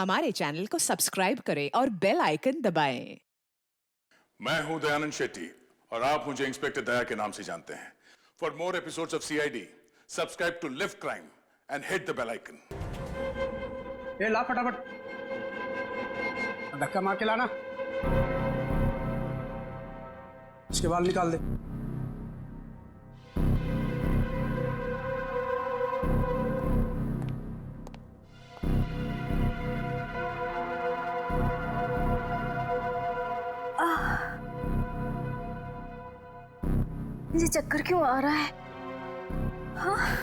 हमारे चैनल को सब्सक्राइब करें और बेल आइकन दबाएं। मैं हूं दयानंद शेट्टी और आप मुझे इंस्पेक्टर दया के नाम से जानते हैं। For more episodes of CID, subscribe to lift crime and hit the bell icon. ये ला फटाफट, धक्का मार के लाना। इसके बाल निकाल दे। मुझे चक्कर क्यों आ रहा है? हाँ?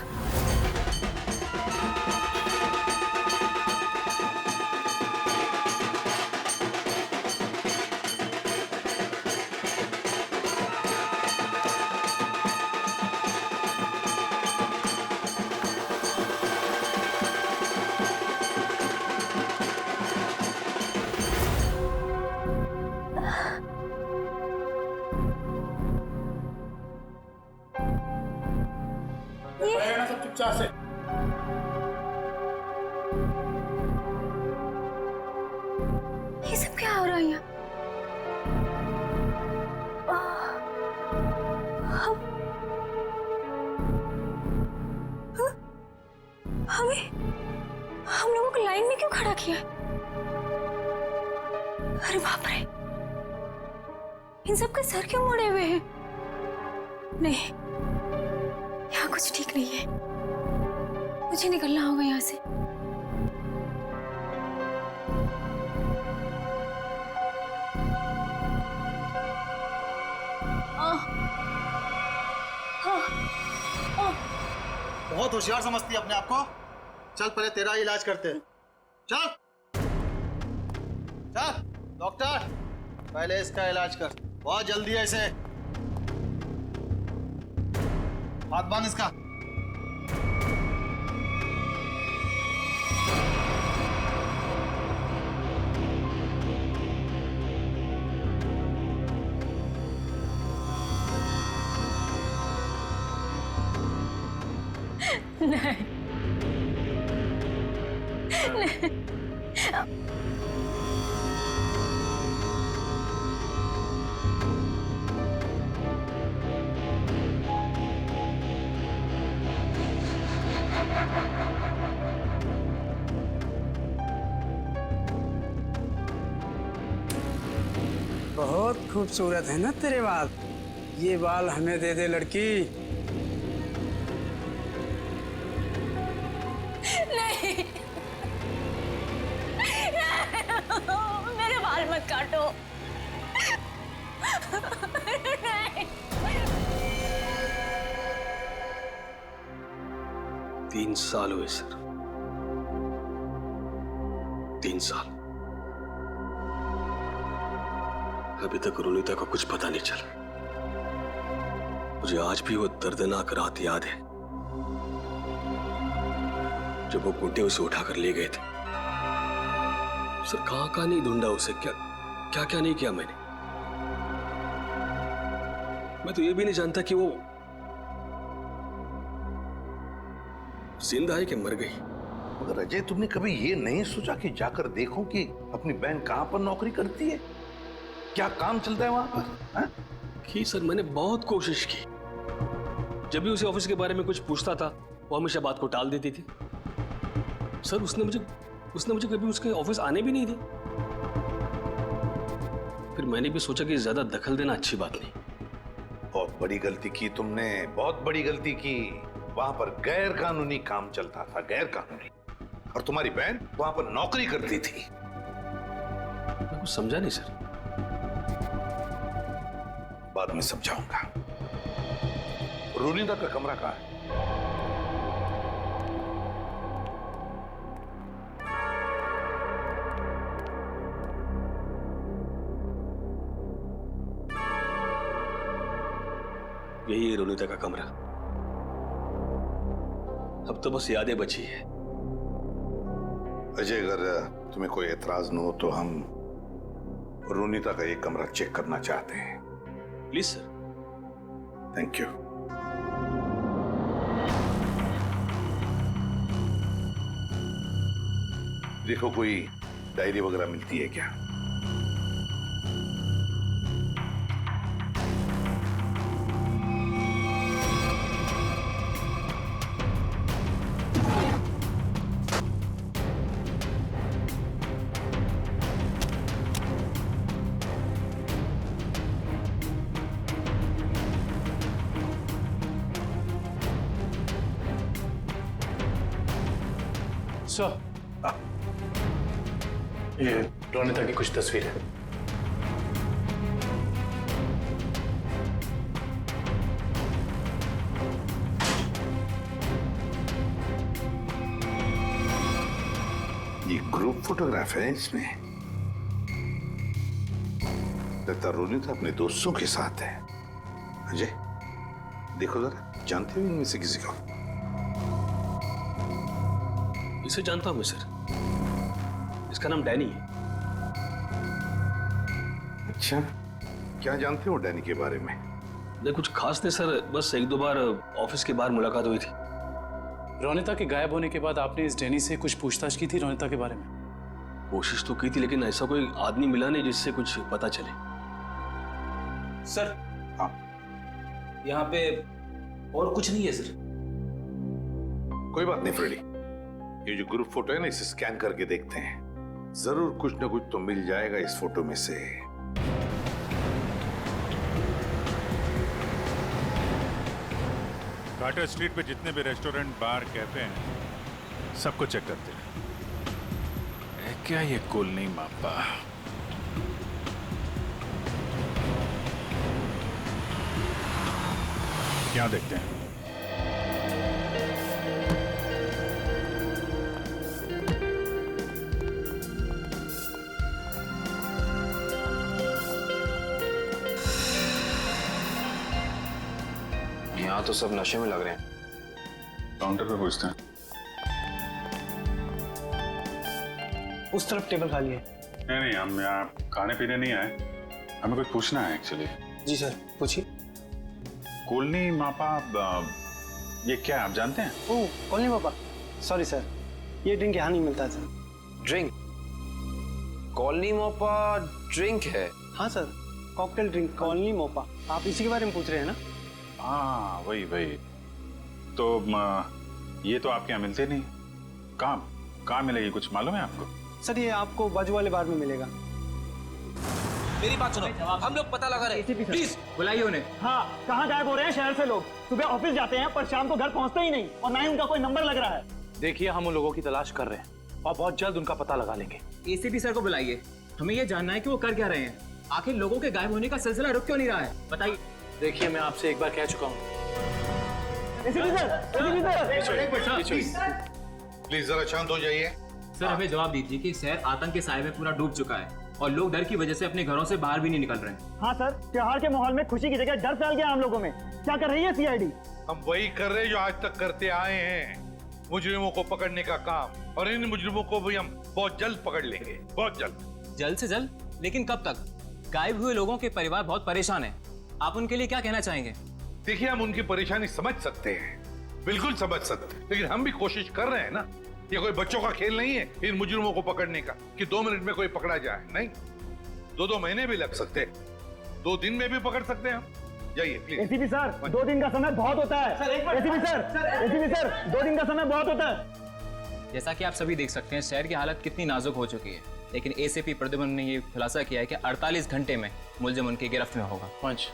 सब चुपचाप से। ये सब क्या हो रहा है यहाँ? हम लोगों को लाइन में क्यों खड़ा किया? अरे बाप रे, इन सब के सर क्यों मुड़े हुए हैं? नहीं, यहाँ कुछ ठीक नहीं है। मुझे निकलना होगा यहाँ से। बहुत होशियार समझती है अपने आप को। चल पहले तेरा इलाज करते हैं। चल चल डॉक्टर, पहले इसका इलाज कर। बहुत जल्दी है इसे। हाथ बांध इसका। नहीं, बहुत खूबसूरत है ना तेरे बाल। ये बाल हमें दे दे लड़की। नहीं, मेरे बाल मत काटो। नहीं। 3 साल हुए सर, 3 साल। अभी तक रुनीता को कुछ पता नहीं चला। मुझे आज भी वो दर्दनाक रात याद है जब वो गुंडे उसे उठाकर ले गए थे। सर कहां कहां नहीं ढूंढा उसे, क्या क्या क्या नहीं किया मैंने। मैं तो ये भी नहीं जानता कि वो जिंदा है कि मर गई। मगर अजय, तुमने कभी ये नहीं सोचा कि जाकर देखो कि अपनी बहन कहां पर नौकरी करती है, क्या काम चलता है वहां पर? की सर, मैंने बहुत कोशिश की। जब भी उसे ऑफिस के बारे में कुछ पूछता था वो हमेशा बात को टाल देती थी। सर उसने मुझे कभी उसके ऑफिस आने भी नहीं दी। फिर मैंने भी सोचा कि ज्यादा दखल देना अच्छी बात नहीं। बहुत बड़ी गलती की तुमने, बहुत बड़ी गलती की। वहां पर गैर कानूनी काम चलता था, गैर कानूनी। और तुम्हारी बहन वहां पर नौकरी करती थी। मैं कुछ समझा नहीं सर। बाद में समझाऊंगा। रुनीता का कमरा कहां है? यही है रुनीता का कमरा। अब तो बस यादें बची है। अजय, अगर तुम्हें कोई एतराज न हो तो हम रुनीता का ये कमरा चेक करना चाहते हैं। Please sir. Thank you. देखो, कोई डायरी वगैरह मिलती है क्या? सर, ये रोनिता की कुछ तस्वीर है। ये ग्रुप फोटोग्राफ है इसमें। लगता रोनिता अपने दोस्तों के साथ है। अजय, देखो जरा, जानते हो इनमें से किसी को? इसे जानता हूं मैं सर, इसका नाम डैनी है। अच्छा, क्या जानते हो डैनी के बारे में? नहीं, कुछ खास नहीं सर, बस एक दो बार ऑफिस के बाहर मुलाकात हुई थी। रोनिता के गायब होने के बाद आपने इस डैनी से कुछ पूछताछ की थी रोनिता के बारे में? कोशिश तो की थी, लेकिन ऐसा कोई आदमी मिला नहीं जिससे कुछ पता चले। सर, हाँ, यहाँ पे और कुछ नहीं है सर। कोई बात नहीं फ्रेडी, ये जो ग्रुप फोटो है ना, इसे स्कैन करके देखते हैं। जरूर कुछ ना कुछ तो मिल जाएगा इस फोटो में से। कार्टर स्ट्रीट पे जितने भी रेस्टोरेंट, बार, कैफे हैं, सबको चेक करते हैं। क्या ये कॉलोनी मापा? क्या देखते हैं? यहाँ तो सब नशे में लग रहे हैं। काउंटर पे पूछते हैं। उस तरफ टेबल खाली है। नहीं, हम यहाँ खाने पीने नहीं आए, हमें कुछ पूछना है एक्चुअली। जी सर, पूछिए। कॉलोनी मापा, ये क्या है, आप जानते हैं? ओह, कॉलोनी पापा, सॉरी सर, ये ड्रिंक यहाँ नहीं मिलता sir. Drink? Colony Mopa drink है? हाँ sir, cocktail drink colony Mopa. आप इसी के बारे में पूछ रहे हैं ना? हाँ, वही। तो ये तो आपके यहाँ मिलते नहीं। कहाँ मिलेगी, कुछ मालूम है आपको? सर, ये आपको बाजू वाले बार में मिलेगा। मेरी बात सुनो, हम लोग पता लगा रहे हैं, प्लीज बुलाइए उन्हें। हाँ, कहाँ गायब हो रहे हैं शहर से लोग? सुबह ऑफिस जाते हैं पर शाम को घर पहुँचते ही नहीं, और ना ही उनका कोई नंबर लग रहा है। देखिए, हम उन लोगों की तलाश कर रहे हैं और बहुत जल्द उनका पता लगा लेंगे। एसीपी सर को बुलाइए, हमें ये जानना है कि वो कर क्या रहे हैं। आखिर लोगों के गायब होने का सिलसिला रुक क्यों नहीं रहा है, बताइए। देखिए, मैं आपसे एक बार कह चुका हूँ। प्लीज जरा शांत हो जाइए। सर, हमें जवाब दीजिए कि शहर आतंक के साए में पूरा डूब चुका है और लोग डर की वजह से अपने घरों से बाहर भी नहीं निकल रहे हैं। हाँ सर, त्योहार के माहौल में खुशी की जगह डर फैल गया हम लोगों में। क्या कर रही है सीआईडी? हम वही कर रहे हैं जो आज तक करते आए हैं, मुजरिमों को पकड़ने का काम, और इन मुजरिमों को भी हम बहुत जल्द पकड़ लेंगे, बहुत जल्द। जल्द से जल्द? लेकिन कब तक? गायब हुए लोगों के परिवार बहुत परेशान है, आप उनके लिए क्या कहना चाहेंगे? देखिए, हम उनकी परेशानी समझ सकते हैं, बिल्कुल समझ सकते हैं, लेकिन हम भी कोशिश कर रहे हैं ना। ये कोई बच्चों का खेल नहीं है इन मुजरिमों को पकड़ने का कि 2 मिनट में कोई पकड़ा जाए। नहीं, 2 महीने भी लग सकते हैं, 2 दिन में भी पकड़ सकते हैं हम। जाइए प्लीज। एसीपी सर, 2 दिन का समय बहुत होता है। एसीपी सर, 2 दिन का समय बहुत होता है। जैसा कि आप सभी देख सकते हैं, शहर की हालत कितनी नाजुक हो चुकी है, लेकिन एसीपी प्रद्युम्न ने ये खुलासा किया है कि 48 घंटे में मुलजिम उनकी गिरफ्त में होगा। पंच,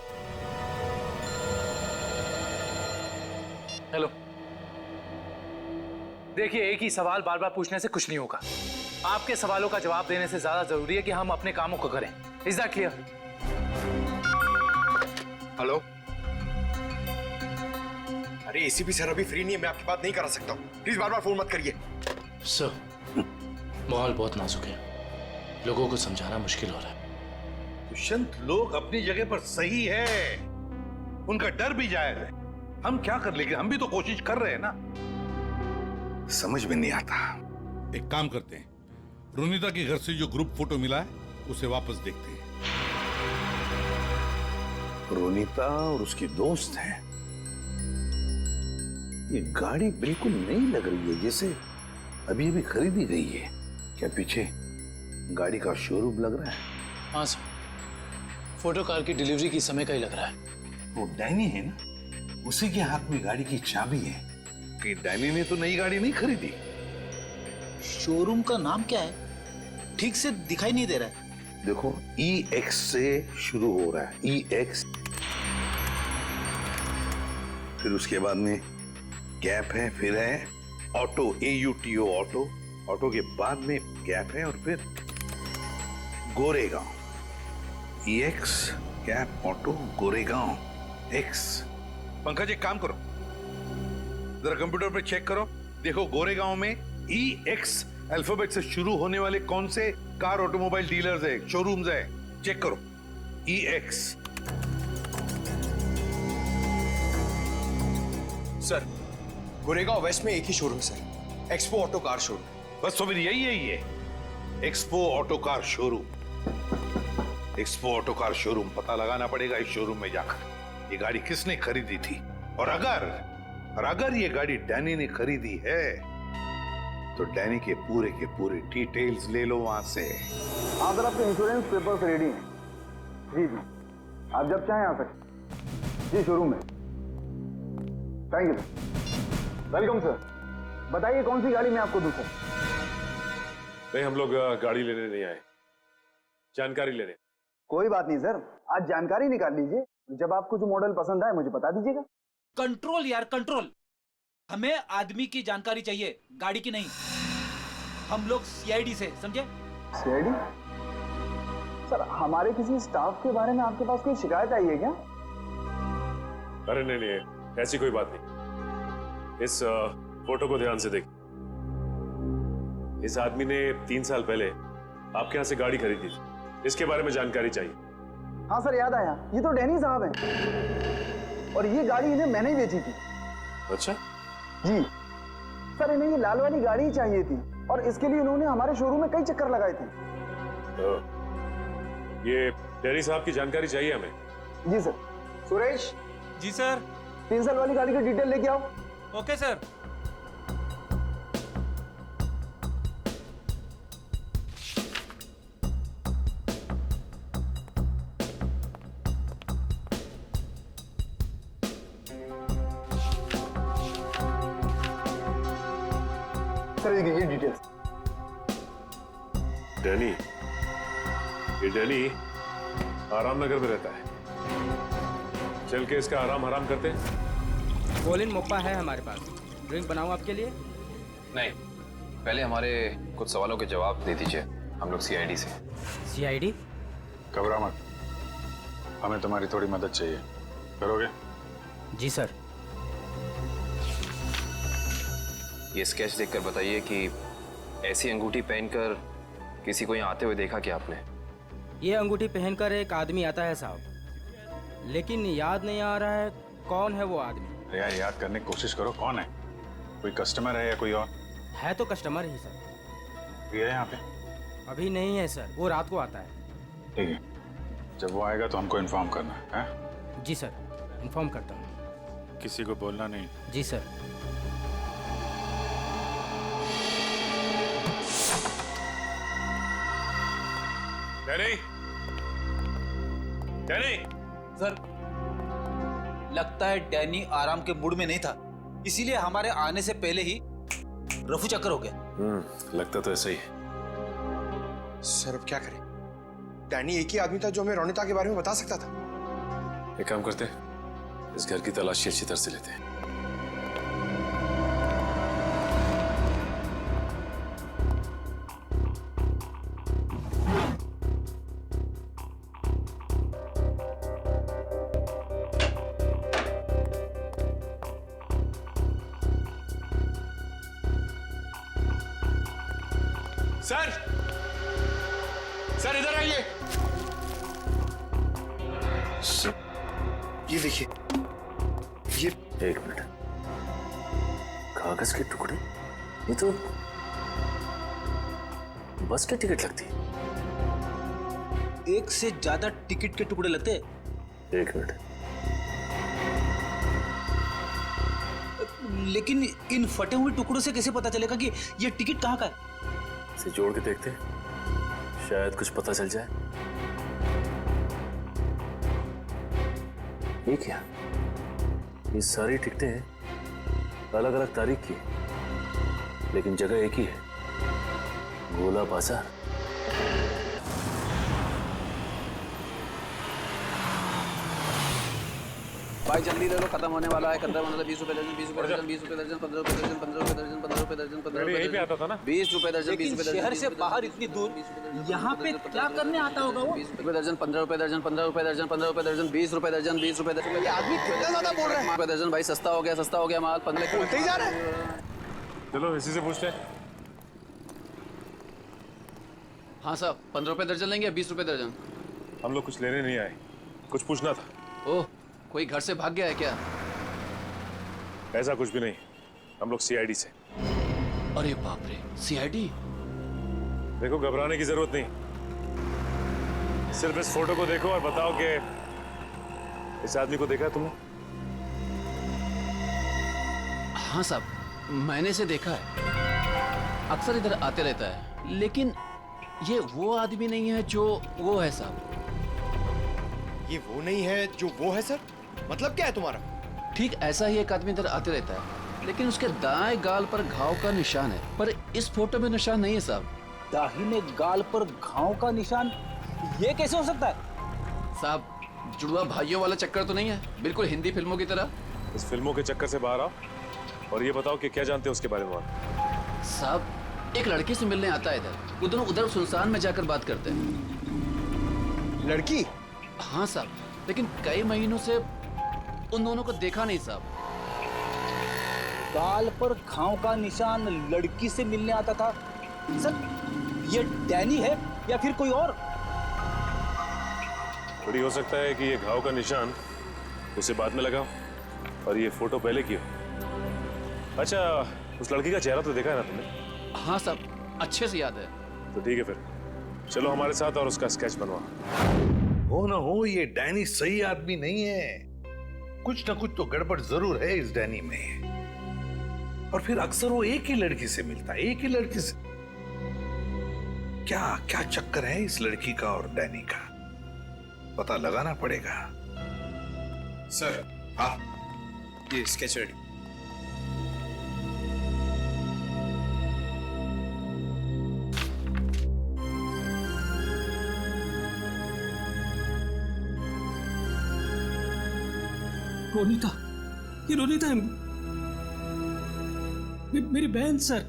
हेलो। देखिए, एक ही सवाल बार बार पूछने से कुछ नहीं होगा। आपके सवालों का जवाब देने से ज्यादा जरूरी है कि हम अपने कामों को करें। Is that clear? हेलो। अरे एसीपी सर अभी फ्री नहीं है, मैं आपकी बात नहीं करा सकता हूँ, प्लीज बार बार फोन मत करिए। सर, माहौल बहुत नाजुक है, लोगों को समझाना मुश्किल हो रहा है। दुष्यंत, लोग अपनी जगह पर सही है, उनका डर भी जायज है। हम क्या कर लेंगे, हम भी तो कोशिश कर रहे हैं ना। समझ में नहीं आता। एक काम करते हैं, रोनिता के घर से जो ग्रुप फोटो मिला है उसे वापस देखते हैं। रोनिता और उसकी दोस्त हैं। ये गाड़ी बिल्कुल नई लग रही है, जैसे अभी अभी खरीदी गई है। क्या पीछे गाड़ी का शोरूम लग रहा है। हाँ सर, फोटो कार की डिलीवरी की समय का ही लग रहा है। वो डैनी है ना, उसी के हाथ में गाड़ी की चाबी है। कि डैनी ने तो नई गाड़ी नहीं खरीदी। शोरूम का नाम क्या है? ठीक से दिखाई नहीं दे रहा है। देखो EX से शुरू हो रहा है, EX, फिर उसके बाद में गैप है, फिर है ऑटो, AUTO ऑटो, ऑटो के बाद में गैप है और फिर Goregaon. EX gap auto Goregaon X। Pankaj एक काम करो, जरा कंप्यूटर पे चेक करो, देखो गोरेगांव में EX अल्फाबेट से शुरू होने वाले कौन से कार ऑटोमोबाइल डीलर्स है, शोरूम्स है, चेक करो। EX। सर, गोरेगांव वेस्ट में एक ही showroom sir, Expo auto car showroom. बस तो फिर यही है, Expo auto car showroom. Expo auto car showroom पता लगाना पड़ेगा इस शोरूम में जाकर ये गाड़ी किसने खरीदी थी, और अगर ये गाड़ी डैनी ने खरीदी है तो डैनी के पूरे डिटेल्स ले लो वहां से। हाँ सर, आपके इंश्योरेंस पेपर्स रेडी हैं। जी जी, आप जब चाहें आ सकते। जी शोरूम में। Thank you sir. Welcome sir. बताइए कौन सी गाड़ी में आपको दूं सर? नहीं, हम लोग गाड़ी लेने नहीं आए, जानकारी लेने। कोई बात नहीं सर, आज जानकारी निकाल लीजिए। जब आपको जो मॉडल पसंद आए मुझे बता दीजिएगा। कंट्रोल यार, कंट्रोल। हमें आदमी की जानकारी चाहिए, गाड़ी की नहीं। हम लोग CID से, समझे? CID? सर, हमारे किसी स्टाफ के बारे में आपके पास कोई शिकायत आई है क्या? अरे नहीं, ऐसी कोई बात नहीं। इस फोटो को ध्यान से देख। इस आदमी ने 3 साल पहले आपके यहाँ से गाड़ी खरीदी थी, इसके बारे में जानकारी चाहिए। हाँ सर, याद आया, ये तो डैनी साहब हैं। और ये गाड़ी इन्हें मैंने ही बेची थी। अच्छा जी सर, इन्हें ये लाल वाली गाड़ी ही चाहिए थी और इसके लिए इन्होंने हमारे शोरूम में कई चक्कर लगाए थे। ये डैनी साहब की जानकारी चाहिए हमें। जी सर। सुरेश। जी सर। 3 साल वाली गाड़ी की डिटेल लेके आओ। Okay sir. सर ये डिटेल्स। डैनी, ये डैनी आराम नगर में रहता है। चल के इसका आराम हराम करते हैं। गोलिन मोप्पा है हमारे पास, ड्रिंक बनाऊं आपके लिए? नहीं, पहले हमारे कुछ सवालों के जवाब दे दीजिए, हम लोग CID से। CID? घबरा मत, हमें तुम्हारी थोड़ी मदद चाहिए, करोगे? जी सर। ये स्केच देखकर बताइए कि ऐसी अंगूठी पहनकर किसी को यहाँ आते हुए देखा क्या आपने? ये अंगूठी पहनकर एक आदमी आता है साहब, लेकिन याद नहीं आ रहा है कौन है वो आदमी। यार याद करने की कोशिश करो, कौन है? कोई कस्टमर है या कोई और? है तो कस्टमर ही सर। ये है यहाँ पे? अभी नहीं है सर, वो रात को आता है। ठीक है, जब वो आएगा तो हमको इन्फॉर्म करना है। जी सर, इन्फॉर्म करता हूँ। किसी को बोलना नहीं। जी सर। Danny, Danny. सर, लगता है डैनी आराम के मूड में नहीं था, इसीलिए हमारे आने से पहले ही रफू चक्कर हो गया। लगता तो ऐसा ही है। सर अब क्या करें? डैनी एक ही आदमी था जो हमें रोनिता के बारे में बता सकता था। एक काम करते हैं, इस घर की तलाशी अच्छी तरह से लेते हैं। सर, सर इधर आइए। ये देखिए, ये एक मिनट, कागज के टुकड़े? ये तो बस की टिकट लगती है। एक से ज्यादा टिकट के टुकड़े लगते हैं। एक मिनट, लेकिन इन फटे हुए टुकड़ों से कैसे पता चलेगा कि ये टिकट कहाँ का है? इसे जोड़ के देखते हैं, शायद कुछ पता चल जाए। ये क्या? ये सारी टिकटें अलग अलग तारीख की है, लेकिन जगह एक ही है, गोला बाजार। भाई जल्दी ले लो, खत्म होने वाला है। 20 रुपए दर्जन, 20 रुपए दर्जन, 20 रुपए दर्जन, 15 रुपए दर्जन, 15 रुपए दर्जन, 15 रुपए दर्जन, 15 रुपए यहीं पे आता था ना? 20 रुपए दर्जन, 20 रुपए दर्जन। शहर से बाहर इतनी दूर यहाँ पे क्या करने आता होगा वो? 20 रुपए दर्जन, 15 रुपए दर्जन, 15 रुपए दर्जन, 15 रुपए दर्जन, 20 रुपए दर्जन, 20 रुपए दर्जन। ये आदमी कितना ज्यादा बोल रहा है। रुपए दर्जन भाई, सस्ता हो गया माल। 15 बोलते ही जा रहा है। चलो इसी से पूछते हैं। हाँ साहब, 15 रुपए दर्जन लेंगे या 20 रुपए दर्जन? हम लोग कुछ लेने नहीं आए, कुछ पूछना था। ओह, कोई घर से भाग गया है क्या? ऐसा कुछ भी नहीं, हम लोग सीआईडी से। अरे बाप रे, सीआईडी? देखो घबराने की जरूरत नहीं, सिर्फ इस फोटो को देखो और बताओ कि इस आदमी को देखा है तुमने? हाँ साहब, मैंने इसे देखा है, अक्सर इधर आते रहता है, लेकिन ये वो आदमी नहीं है जो वो है साहब। ये वो नहीं है जो वो है सर? मतलब क्या है तुम्हारा? ठीक ऐसा ही एक आदमी इधर आते रहता है, लेकिन उसके दाएं गाल पर घाव का निशान है, पर इस फोटो में निशान नहीं है साहब। दाहिने गाल पर घाव का निशान? ये कैसे हो सकता है साहब? जुड़वा भाइयों वाला चक्कर तो नहीं है? बिल्कुल हिंदी फिल्मों की तरह। इस फिल्मों के चक्कर से बाहर आओ और ये बताओ कि क्या जानते हो उसके बारे में। साहब, एक लड़की से मिलने आता है इधर, वो दोनों उधर सुनसान में जाकर बात करते हैं। लड़की? हाँ साहब, लेकिन कई महीनों से उन दोनों को देखा नहीं साहब। गाल पर घाव का निशान, लड़की से मिलने आता था? सर, ये डैनी है या फिर कोई और? थोड़ी हो सकता है कि ये घाव का निशान उसे बाद में लगाओ और ये फोटो पहले की हो। अच्छा, उस लड़की का चेहरा तो देखा है ना तुमने? हाँ साहब, अच्छे से याद है। तो ठीक है, फिर चलो हमारे साथ और उसका स्केच बनवा। हो ना हो, ये डैनी सही आदमी नहीं है। कुछ ना कुछ तो गड़बड़ जरूर है इस डैनी में। और फिर अक्सर वो एक ही लड़की से मिलता है, एक ही लड़की से। क्या क्या चक्कर है इस लड़की का और डैनी का? पता लगाना पड़ेगा। सर, हाँ, ये स्केच रेडी। रोनीता, ये रोनीता है, मेरी बहन सर।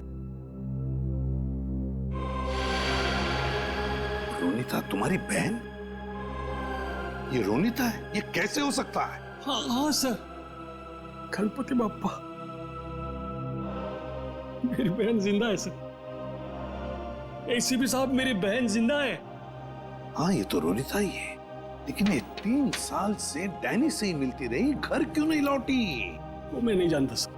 रोनीता तुम्हारी बहन? ये रोनीता है? ये कैसे हो सकता है? हाँ सर, गणपति बाप्पा, मेरी बहन जिंदा है सर। एसीपी साहब, मेरी बहन जिंदा है। हाँ, ये तो रोनीता ही है, लेकिन ये 3 साल से डैनी से ही मिलती रही, घर क्यों नहीं लौटी? वो मैं नहीं जानता सर,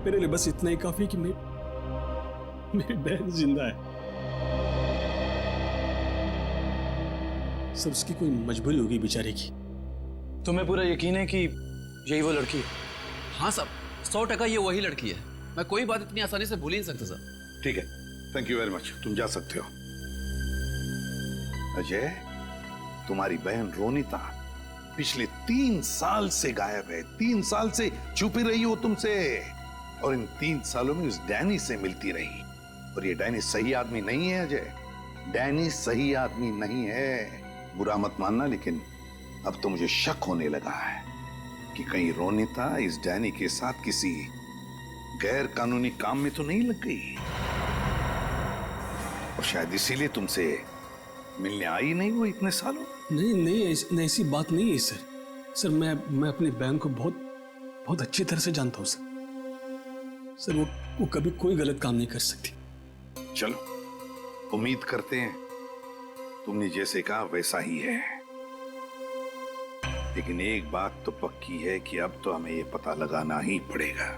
मेरे लिए बस इतना ही काफी कि मेरी बहन जिंदा है। सर, उसकी कोई मजबूरी होगी बेचारे की। तुम्हें पूरा यकीन है कि यही वो लड़की है? हाँ साहब, 100% ये वही लड़की है। मैं कोई बात इतनी आसानी से भूल ही नहीं सकता सर। ठीक है, थैंक यू वेरी मच, तुम जा सकते हो। अजय, तुम्हारी बहन रोनीता पिछले 3 साल से गायब है। 3 साल से छुपी रही हो तुमसे, और इन 3 सालों में उस डैनी से मिलती रही। और ये डैनी सही आदमी नहीं है अजय, डैनी सही आदमी नहीं है। बुरा मत मानना, लेकिन अब तो मुझे शक होने लगा है कि कहीं रोनीता इस डैनी के साथ किसी गैर कानूनी काम में तो नहीं लग गई, और शायद इसीलिए तुमसे मिलने आई नहीं वो इतने सालों। नहीं, ऐसी बात नहीं है सर। सर, मैं अपनी बहन को बहुत अच्छी तरह से जानता हूँ सर। वो कभी कोई गलत काम नहीं कर सकती। चलो, उम्मीद करते हैं तुमने जैसे कहा वैसा ही है, लेकिन एक बात तो पक्की है कि अब तो हमें ये पता लगाना ही पड़ेगा।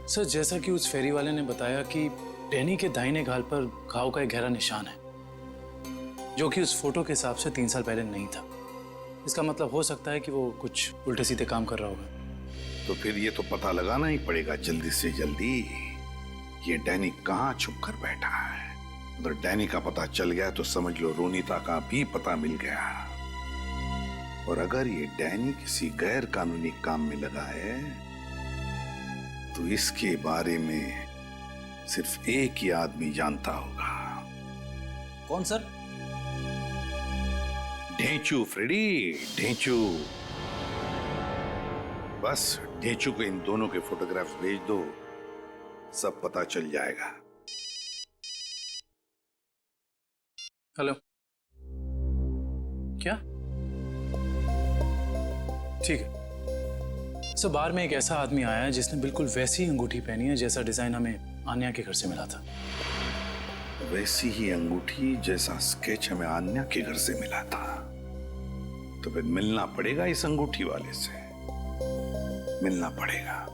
सर, जैसा कि उस फेरी वाले ने बताया कि डैनी के दाहिने गाल पर घाव का एक गहरा निशान है, जो कि उस फोटो के हिसाब से 3 साल पहले नहीं था। इसका मतलब हो सकता है कि वो कुछ उल्टे सीधे काम कर रहा होगा। तो फिर ये तो पता लगाना ही पड़ेगा जल्दी से जल्दी, ये डैनी कहाँ छुप कर बैठा है। अगर डैनी का पता चल गया तो समझ लो रोनीता का भी पता मिल गया। और अगर ये डैनी किसी गैर कानूनी काम में लगा है तो इसके बारे में सिर्फ एक ही आदमी जानता होगा। कौन सर? ढेंचू फ्रेडी, ढेंचू। बस ढेंचू को इन दोनों के फोटोग्राफ्स भेज दो, सब पता चल जाएगा। हेलो, क्या? ठीक है सर, बार में एक ऐसा आदमी आया है जिसने बिल्कुल वैसी अंगूठी पहनी है जैसा डिजाइन हमें आन्या के घर से मिला था। वैसी ही अंगूठी जैसा स्केच हमें आन्या के घर से मिला था। तो फिर मिलना पड़ेगा इस अंगूठी वाले से, मिलना पड़ेगा।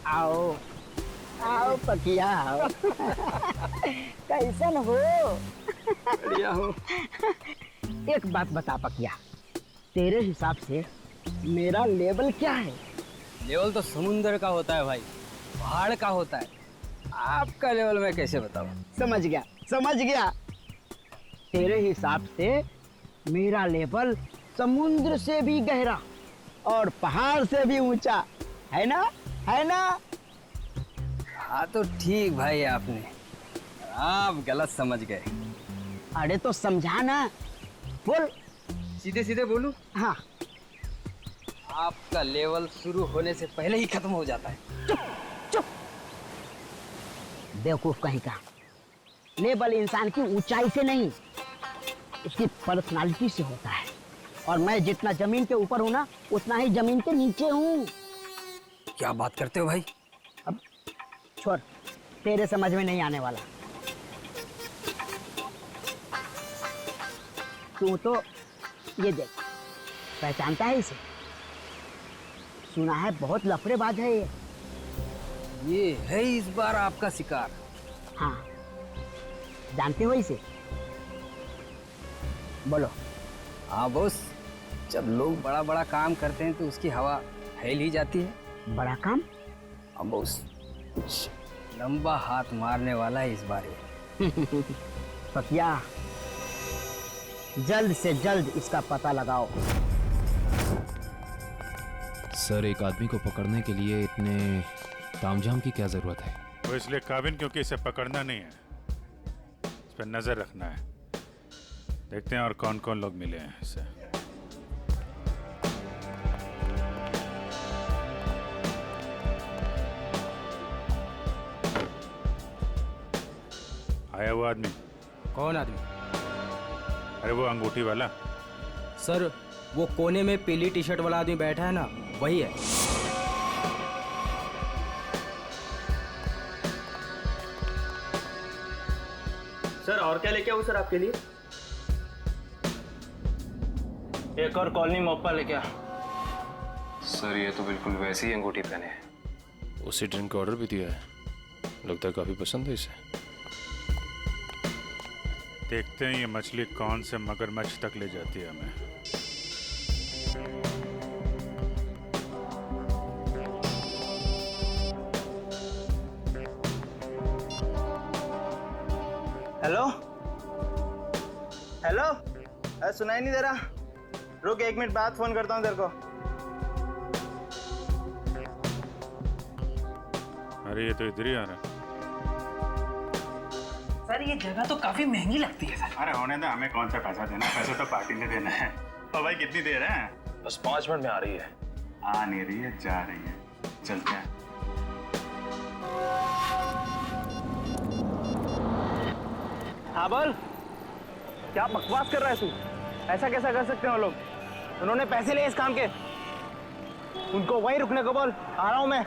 आओ आओ पकिया आओ। कैसन हो? बढ़िया हो। एक बात बता पकिया, तेरे हिसाब से मेरा लेवल क्या है? लेवल तो समुंदर का होता है भाई, पहाड़ का होता है। आपका लेवल मैं कैसे बताऊं? समझ गया समझ गया। तेरे हिसाब से मेरा लेवल समुद्र से भी गहरा और पहाड़ से भी ऊंचा है ना? है ना? हाँ तो ठीक भाई, आपने आप गलत समझ गए। अरे तो समझा ना, बोल। सीधे सीधे बोलूं? हाँ। आपका लेवल शुरू होने से पहले ही खत्म हो जाता है। चुप चुप, बेवकूफ कहीं का। लेवल इंसान की ऊंचाई से नहीं, उसकी पर्सनालिटी से होता है। और मैं जितना जमीन के ऊपर हूं ना, उतना ही जमीन के नीचे हूं। क्या बात करते हो भाई? अब छोड़, तेरे समझ में नहीं आने वाला। तू तो ये देख, पहचानता है इसे? सुना है बहुत लफड़ेबाज है ये है इस बार आपका शिकार। हाँ, जानते हो इसे? बोलो। हाँ बॉस, जब लोग बड़ा बड़ा काम करते हैं तो उसकी हवा फैल ही जाती है। बड़ा काम? हाँ बॉस, कुछ लंबा हाथ मारने वाला है इस बार ये। पकिया, जल्द से जल्द इसका पता लगाओ। सर, एक आदमी को पकड़ने के लिए इतने तामझाम की क्या जरूरत है? वो इसलिए काबिन क्योंकि इसे पकड़ना नहीं है, इस पर नजर रखना है। देखते हैं और कौन कौन लोग मिले हैं इससे। आया वो आदमी? कौन आदमी? अरे वो अंगूठी वाला। सर, वो कोने में पीली टी शर्ट वाला आदमी बैठा है ना, वही है। सर, और क्या लेके आऊं सर आपके लिए? एक और कॉलोनी मोपा लेके आ। सर, ये तो बिल्कुल वैसी ही अंगूठी पहने है। उसी ड्रिंक का ऑर्डर भी दिया है, लगता है काफी पसंद है इसे। देखते हैं ये मछली कौन से मगरमच्छ तक ले जाती है हमें। हेलो हेलो, अरे सुनाई नहीं दे रहा? रुक, 1 मिनट बाद फोन करता हूँ तेरे को। अरे ये तो इधर ही आ रहा है। सर, ये जगह तो काफी महंगी लगती है सर। अरे होने दो, हमें कौन सा पैसा देना है, पैसा तो पार्टी ने देना है। और भाई कितनी देर है? बस 5 मिनट में आ रही है। आ नहीं रही है, जा रही है। चलते हैं। हाँ बोल, क्या बकवास कर रहा है तू? ऐसा कैसा कर सकते हैं वो लोग? उन्होंने पैसे लिए इस काम के। उनको वहीं रुकने को बोल, आ रहा हूं मैं।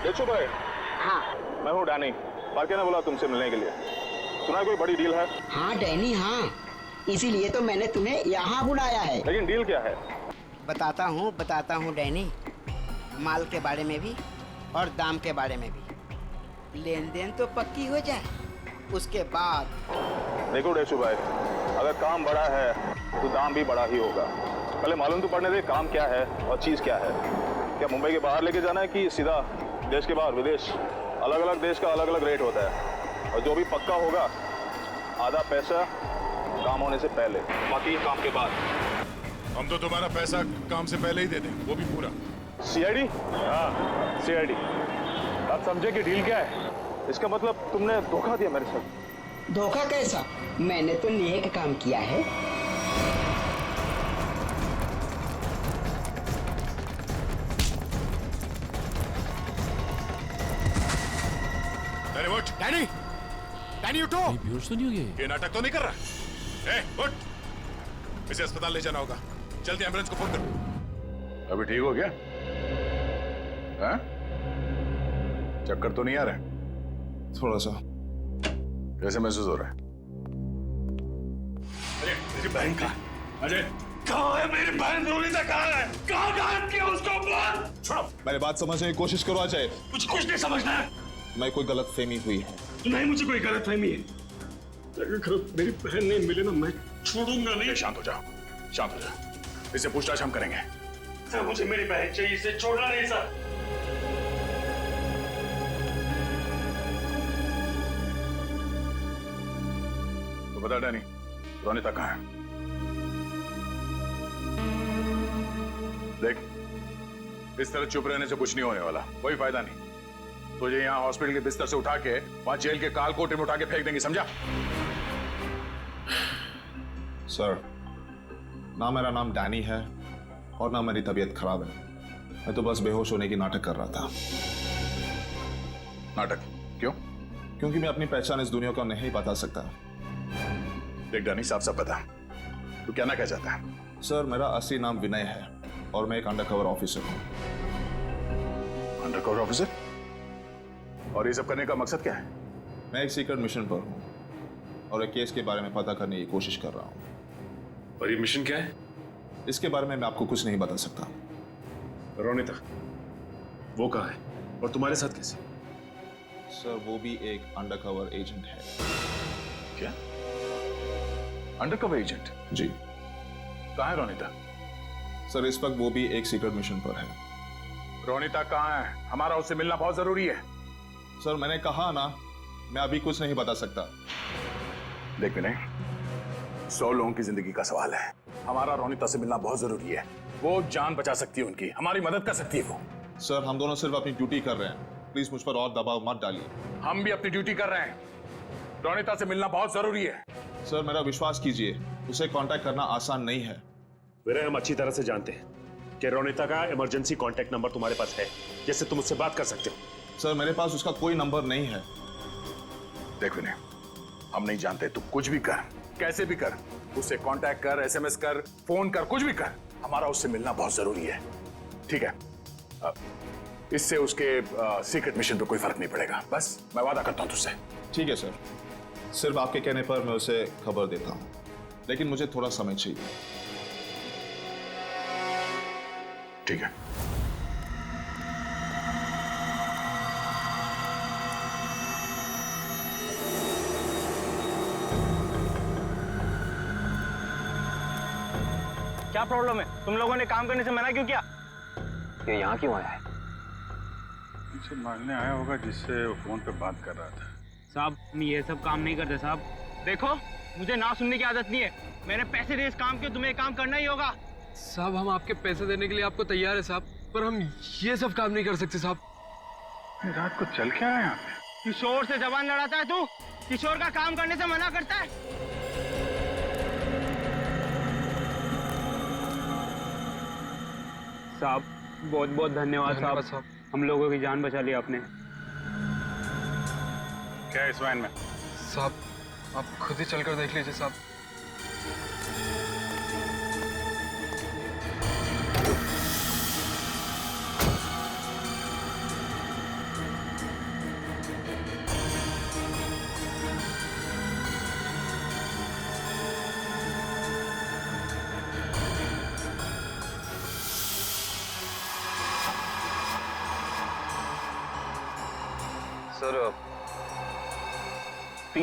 यशु भाई। हाँ मैं हूँ डैनी। पार्के ने बोला तुमसे मिलने के लिए। सुना है कोई बड़ी डील है? हाँ डैनी हाँ, इसीलिए तो मैंने तुम्हें यहाँ बुलाया है। लेकिन डील क्या है? बताता हूँ डैनी। माल के बारे में भी और दाम के बारे में भी। लेन देन तो पक्की हो जाए, उसके बाद। देखो डेशु भाई, अगर काम बड़ा है तो दाम भी बड़ा ही होगा। पहले मालूम तो पड़ने दे काम क्या है और चीज क्या है। क्या मुंबई के बाहर लेके जाना है कि सीधा देश के बाहर विदेश? अलग अलग देश का अलग अलग रेट होता है, और जो भी पक्का होगा आधा पैसा काम होने से पहले, बाकी काम के बाद। हम तो तुम्हारा पैसा काम से पहले ही दे दें, वो भी पूरा। सीआईडी? हाँ सीआईडी। आप समझे कि डील क्या है? इसका मतलब तुमने धोखा दिया मेरे साथ। धोखा कैसा? मैंने तो नेक काम किया है। अरे उठ डैनी, डैनी उठो। बेहोश तो नहीं हो गए? ये नाटक तो नहीं कर रहा? ए उठ, इसे अस्पताल ले जाना होगा। जल्दी एम्बुलेंस को फोन करो। अभी ठीक हो गया? हाँ? चक्कर तो नहीं आ रहा? थोड़ा सा। कैसे महसूस हो रहा है? अरे मेरी बहन कहाँ? अरे कहाँ है मेरी बहन? रोनिता कहाँ है? कहाँ गायब किया उसको? बोल। छोड़ो। मेरी बात समझने की कोशिश करो अजय। मुझे कुछ नहीं समझना है। मैं कोई गलत फहमी हुई है। नहीं, मुझे कोई गलत फहमी है। अगर मेरी बहन नहीं मिले ना, मैं छोड़ूंगा नहीं। शांत हो जाओ, शांत हो जाओ। इसे पूछताछ हम करेंगे। सर मुझे मेरी बहन चाहिए, इसे छोड़ना नहीं सर। तो बता डैनी, रोनिता कहाँ है? देख, इस तरह चुप रहने से कुछ नहीं होने वाला, कोई फायदा नहीं। तुझे यहाँ हॉस्पिटल के बिस्तर से उठा के वहां जेल के काल कोठरी में उठा के फेंक देंगे, समझा? सर, ना मेरा नाम डैनी है और ना मेरी तबीयत खराब है। मैं तो बस बेहोश होने की नाटक कर रहा था। नाटक? क्यों? क्योंकि मैं अपनी पहचान इस दुनिया को नहीं बता सकता। देख डैनी, साफ साफ बता, तू क्या ना कह जाता है? सर, मेरा असली नाम विनय है और मैं एक अंडरकवर ऑफिसर हूँ। Undercover officer? और ये सब करने का मकसद क्या है? मैं एक सीक्रेट मिशन पर हूँ और एक केस के बारे में पता करने की कोशिश कर रहा हूँ। और ये मिशन क्या है? इसके बारे में मैं आपको कुछ नहीं बता सकता। रोनिता, वो कहाँ है और तुम्हारे साथ कैसे? सर, वो भी एक अंडरकवर एजेंट है। क्या? Undercover agent? जी। कहाँ है रोनिता? सर, इस वक्त वो भी एक सीक्रेट मिशन पर है। रोनिता कहाँ है? हमारा उससे मिलना बहुत जरूरी है। सर, मैंने कहा ना, मैं अभी कुछ नहीं बता सकता। देख विनय, 100 लोगों की जिंदगी का सवाल है। हमारा रोनिता से मिलना बहुत जरूरी है। वो जान बचा सकती है उनकी, हमारी मदद कर सकती है वो। सर, हम दोनों सिर्फ अपनी ड्यूटी कर रहे हैं। प्लीज मुझ पर और दबाव मत डालिए। हम भी अपनी ड्यूटी कर रहे हैं। रोनिता से मिलना बहुत जरूरी है। सर, मेरा विश्वास कीजिए, उसे कांटेक्ट करना आसान नहीं है। विनय, हम अच्छी तरह से जानते हैं कि रोनिता का इमरजेंसी कांटेक्ट नंबर तुम्हारे पास है, जिससे तुम उससे बात कर सकते हो। सर, मेरे पास उसका कोई नंबर नहीं है। देख विनय, हम नहीं जानते, तू कुछ भी कर, कैसे भी कर, उससे कांटेक्ट कर, एसएमएस कर, फोन कर, कुछ भी कर, हमारा उससे मिलना बहुत जरूरी है, ठीक है? इससे उसके सीक्रेट मिशन पे कोई फर्क नहीं पड़ेगा। बस मैं वादा करता हूं तुझसे। ठीक है सर, सिर्फ आपके कहने पर मैं उसे खबर देता हूं, लेकिन मुझे थोड़ा समय चाहिए। ठीक है। क्या प्रॉब्लम है? तुम लोगों ने काम करने से मना क्यों किया? ये यहाँ क्यों आया है? मुझे मांगने आया होगा जिससे वो फोन पे बात कर रहा था। साहब, हम ये सब काम नहीं करते साहब। देखो, मुझे ना सुनने की आदत नहीं है। मैंने पैसे दिए इस काम के, तुम्हें काम करना ही होगा। साहब, हम आपके पैसे देने के लिए आपको तैयार है साहब, पर हम ये सब काम नहीं कर सकते साहब। रात को चल क्या है यहाँ पे? किशोर से जबान लड़ाता है तू? किशोर का काम करने से मना करता है? साहब, बहुत बहुत धन्यवाद साहब। हम लोगों की जान बचा ली आपने। क्या है इस वैन में? साहब, आप खुद ही चलकर देख लीजिए साहब।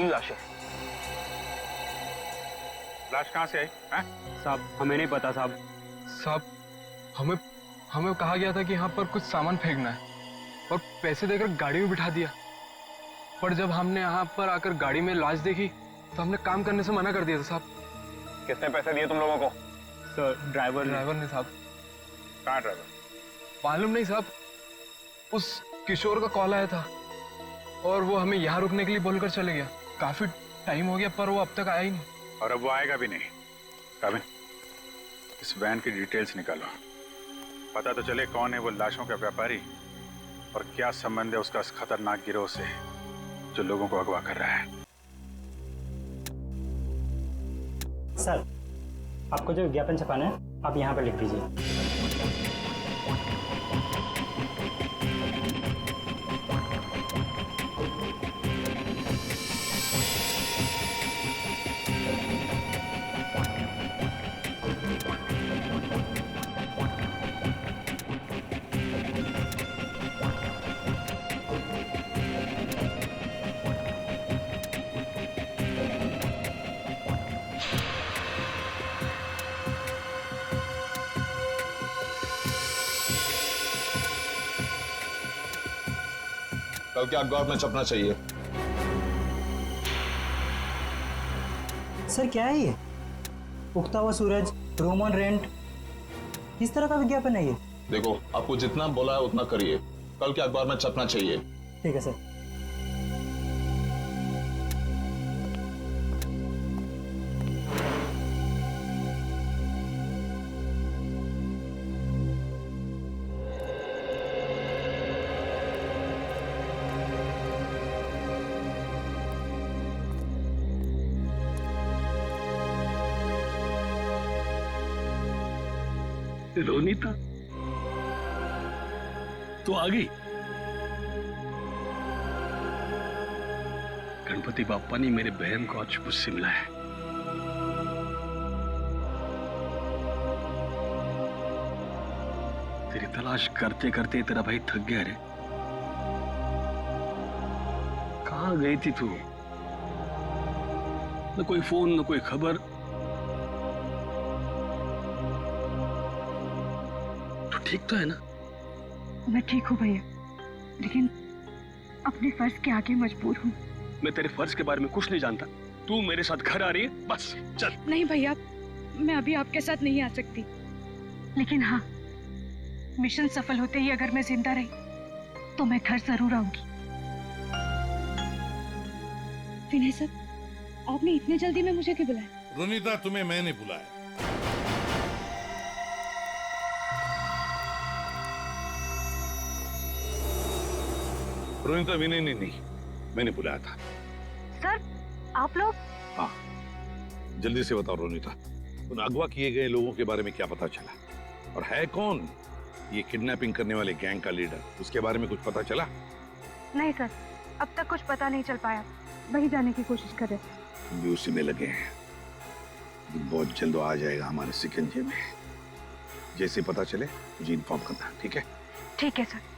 3 लाशें। लाश कहाँ से आई? साहब हमें नहीं पता साहब। साहब हमें कहा गया था कि यहाँ पर कुछ सामान फेंकना है और पैसे देकर गाड़ी में बिठा दिया, पर जब हमने यहाँ पर आकर गाड़ी में लाश देखी तो हमने काम करने से मना कर दिया था साहब। किसने पैसे दिए तुम लोगों को? सर ड्राइवर ने साहब। कहाँ ड्राइवर? मालूम नहीं साहब, उस किशोर का कॉल आया था और वो हमें यहाँ रुकने के लिए बोलकर चले गया। काफी टाइम हो गया पर वो अब तक आया ही नहीं। और अब वो आएगा भी नहीं। काबिन, इस वैन की डिटेल्स निकालो, पता तो चले कौन है वो लाशों का व्यापारी और क्या संबंध है उसका इस खतरनाक गिरोह से जो लोगों को अगवा कर रहा है। सर आपको जो विज्ञापन छपाना है आप यहाँ पर लिख दीजिए। कल के अखबार में छपना चाहिए। सर क्या है ये? उगता हुआ सूरज, रोमन रेंट, किस तरह का विज्ञापन है ये? देखो आपको जितना बोला है उतना करिए, कल के अखबार में छपना चाहिए। ठीक है सर। रोनीता तो आ गई। गणपति बाप्पा ने मेरे बहन को आज मुझसे मिलाया है। तेरी तलाश करते करते तेरा भाई थक गया रे। कहाँ गई थी तू? न कोई फोन न कोई खबर। ठीक तो है ना? मैं ठीक हूँ भैया, लेकिन अपने फर्ज के आगे मजबूर हूँ। मैं तेरे फर्ज के बारे में कुछ नहीं जानता। तू मेरे साथ घर आ रही है, बस चल। नहीं भैया, मैं अभी आपके साथ नहीं आ सकती, लेकिन हाँ, मिशन सफल होते ही अगर मैं जिंदा रही तो मैं घर जरूर आऊंगी। विनय सर, आपने इतने जल्दी में मुझे क्यों बुलाया? रोनीता, तुम्हें मैंने बुलाया। रोनीता, विनय ने नहीं, मैंने बुलाया था। सर आप लोग? हाँ, जल्दी से बताओ रोनीता, उन अगवा किए गए लोगों के बारे में क्या पता चला? और है कौन ये किडनैपिंग करने वाले गैंग का लीडर? उसके बारे में कुछ पता चला? नहीं सर, अब तक कुछ पता नहीं चल पाया, वही जाने की कोशिश कर रहे थे। हम भी उसी में लगे हैं। बहुत जल्द आ जाएगा हमारे शिकंजे में। जैसे पता चले मुझे इन्फॉर्म करना, ठीक है? ठीक है सर।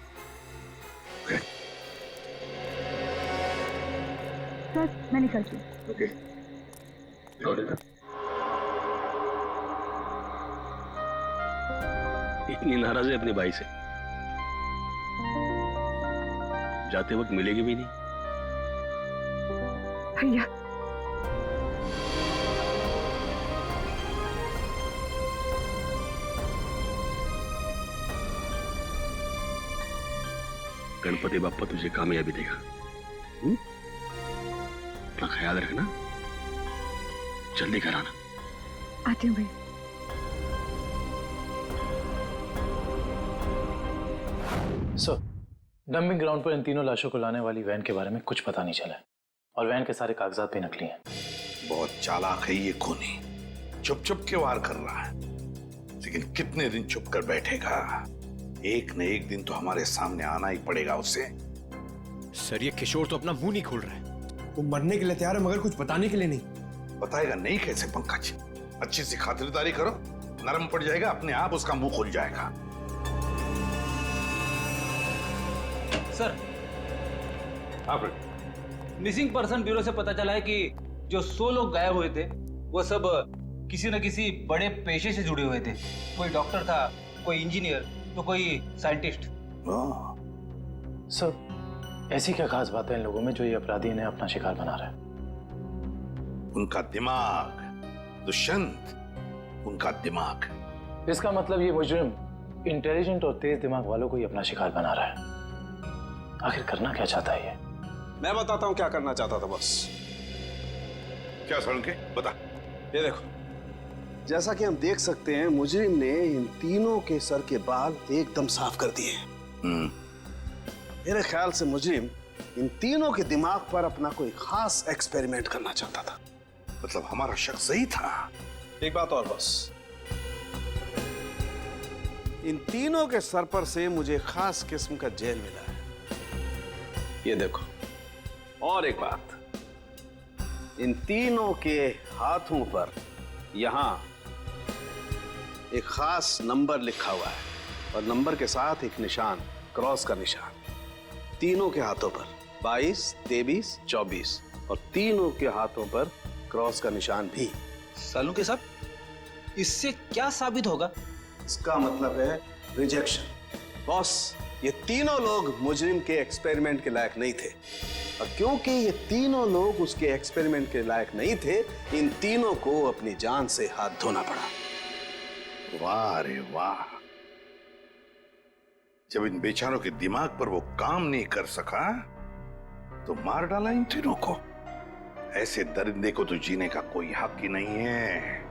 सर मैं निकलती हूँ। ओके। इतनी नाराज है अपने भाई से, जाते वक्त मिलेगी भी नहीं। भैया गणपति बाप्पा तुझे कामयाबी देगा। अपना ख्याल रखना, जल्दी घर आना। आती हूँ भैया। सर, डंपिंग ग्राउंड पर इन तीनों लाशों को लाने वाली वैन के बारे में कुछ पता नहीं चला है और वैन के सारे कागजात भी नकली हैं। बहुत चालाक है ये खूनी, चुप चुप के वार कर रहा है, लेकिन कितने दिन चुप कर बैठेगा? एक न एक दिन तो हमारे सामने आना ही पड़ेगा उसे। सर ये किशोर तो अपना मुंह नहीं खोल रहा है। वो मरने के लिए तैयार है मगर कुछ बताने के लिए नहीं। बताएगा नहीं कैसे पंकज? अच्छी सी खातिरदारी करो, नरम पड़ जाएगा, अपने आप उसका मुंह खुल जाएगा। सर। हाँ मिसिंग पर्सन ब्यूरो से पता चला है कि जो 100 लोग गायब हुए थे वो सब किसी न किसी बड़े पेशे से जुड़े हुए थे। कोई डॉक्टर था, कोई इंजीनियर, तो कोई साइंटिस्ट। सर, ऐसी क्या खास बात है इन लोगों में जो ये अपराधी इन्हें अपना शिकार बना रहा है? उनका दिमाग दुष्यंत, उनका दिमाग। इसका मतलब ये मुजरिम इंटेलिजेंट और तेज दिमाग वालों को ही अपना शिकार बना रहा है। आखिर करना क्या चाहता है ये? मैं बताता हूँ क्या करना चाहता था बॉस। क्या सड़के बता। ये देखो, जैसा कि हम देख सकते हैं मुजरिम ने इन तीनों के सर के बाल एकदम साफ कर दिए। मेरे ख्याल से मुजरिम इन तीनों के दिमाग पर अपना कोई खास एक्सपेरिमेंट करना चाहता था। मतलब हमारा शक सही था। एक बात और बॉस, इन तीनों के सर पर से मुझे खास किस्म का जेल मिला है। ये देखो, और एक बात, इन तीनों के हाथों पर यहां एक खास नंबर लिखा हुआ है और नंबर के साथ एक निशान, क्रॉस का निशान। तीनों के हाथों पर 22, 23, 24 और तीनों के हाथों पर क्रॉस का निशान भी। सालू के साहब, इससे क्या साबित होगा? इसका मतलब है रिजेक्शन। बॉस, ये तीनों लोग मुजरिम के एक्सपेरिमेंट के लायक नहीं थे और क्योंकि ये तीनों लोग उसके एक्सपेरिमेंट के लायक नहीं थे, इन तीनों को अपनी जान से हाथ धोना पड़ा। वाह रे वाह, जब इन बेचारों के दिमाग पर वो काम नहीं कर सका तो मार डाला इन तीनों को। ऐसे दरिंदे को तो जीने का कोई हक ही नहीं है।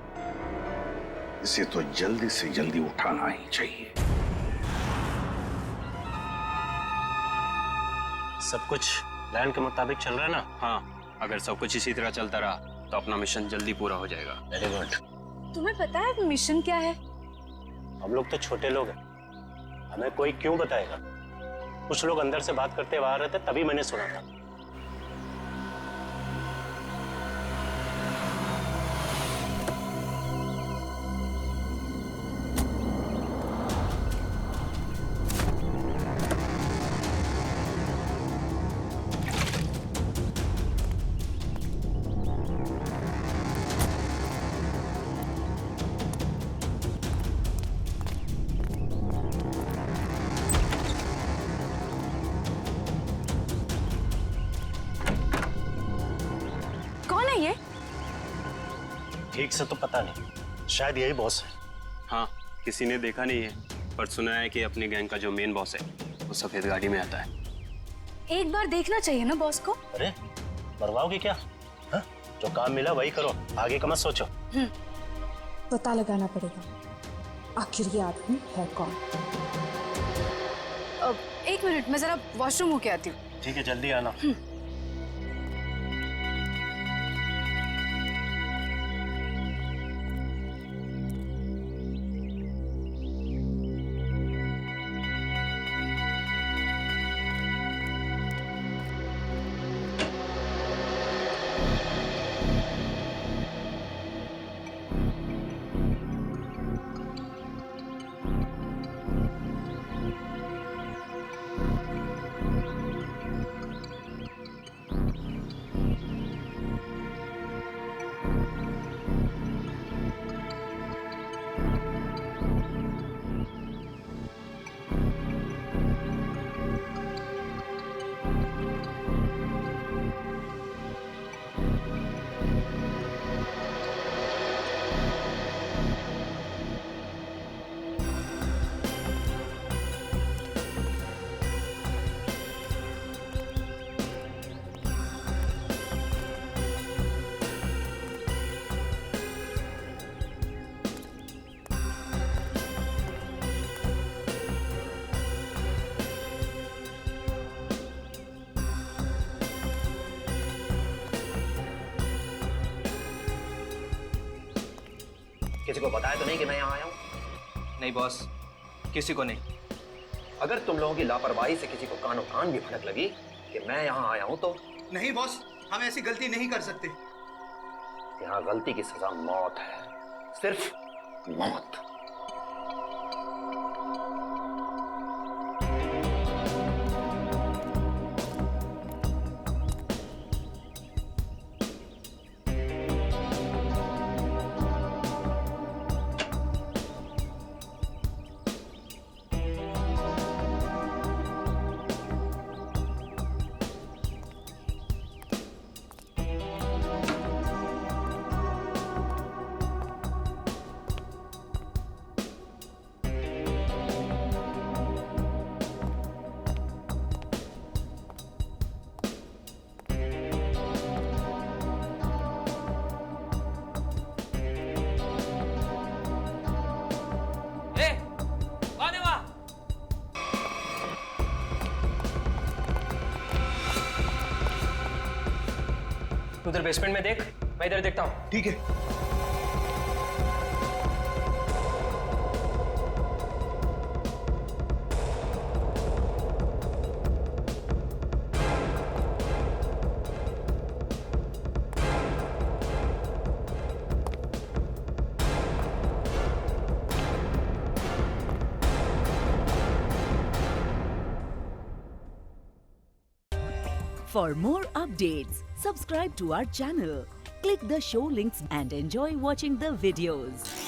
इसे तो जल्दी से जल्दी उठाना ही चाहिए। सब कुछ प्लान के मुताबिक चल रहा है ना? हाँ, अगर सब कुछ इसी तरह चलता रहा तो अपना मिशन जल्दी पूरा हो जाएगा। Very good. तुम्हें पता है मिशन क्या है? हम लोग तो छोटे लोग हैं, हमें कोई क्यों बताएगा? कुछ लोग अंदर से बात करते हुए आ रहे थे, तभी मैंने सुना था। ठीक से तो पता नहीं, शायद यही बॉस है। हाँ, किसी ने देखा नहीं है, पर सुना है कि अपनी गैंग का जो मेन बॉस है वो सफेद गाड़ी में आता है। एक बार देखना चाहिए ना बॉस को। अरे मरवाओगे क्या? हा? जो काम मिला वही करो, आगे का मत सोचो। पता लगाना पड़ेगा आखिर ये आदमी है कौन। एक मिनट, मैं जरा वॉशरूम होके आती हूँ। ठीक है, जल्दी आना। किसी को बताया तो नहीं कि मैं यहाँ आया हूँ? नहीं बॉस, किसी को नहीं। अगर तुम लोगों की लापरवाही से किसी को कानों कान भी भनक लगी कि मैं यहाँ आया हूँ तो? नहीं बॉस, हम ऐसी गलती नहीं कर सकते। यहाँ गलती की सजा मौत है, सिर्फ मौत। उधर बेसमेंट में देख, मैं इधर देखता हूँ। ठीक है। For more updates, subscribe to our channel, click the show links and enjoy watching the videos.